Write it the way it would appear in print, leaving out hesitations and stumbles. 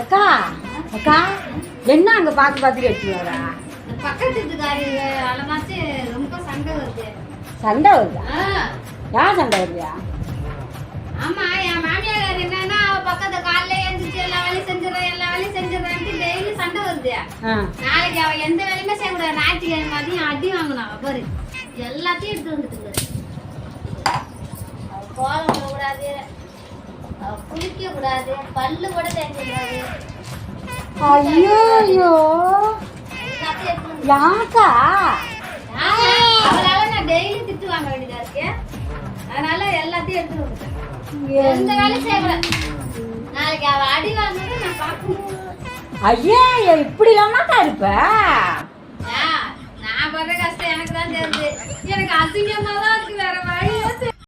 அக்கா அக்கா என்ன அங்கே பார்த்து பார்த்து எடுத்து வரா? பக்கத்து வீட்டுக்காரி அலமாச்சு ரொம்ப சண்டை வருது. சண்டை வருதா? யார் சண்டை வருதா? ஆமா, என் மாமியார் என்னன்னா அவ பக்கத்து காலைல எழுந்துச்சு எல்லா வேலையும் செஞ்சிடறான்ட்டு டெய்லி சண்டை வருது. நாளைக்கு அவ எந்த வேலையுமே செய்யக்கூடாது. ஞாயிற்றுக்கிழமை மதியம் அடி வாங்கணும். அவ பாரு எல்லாத்தையும் எடுத்து வந்துட்டு கோலம் விடக்கூடாது, குளிக்க கூடாது, பல்லு கூட தேய்க்கக்கூடாது. ஐயோ யாக்கா? அவளால நான் டெய்லி திட்டு வாங்க வேண்டியதா இருக்கு. அதனால எல்லாத்தையும் எடுத்துட்டு வந்துட்டேன். எந்த வேலையும் செய்யக்கூடாது. நாளைக்கு அவ அடி வாங்குறது நான் பார்க்கணும். ஐயா இப்படி இல்லாமக்கா இருப்ப? நான் படுற கஷ்டம் எனக்கு தான் தெரியுது. எனக்கு அசிங்கமா தான் இருக்கு. வேற வழியே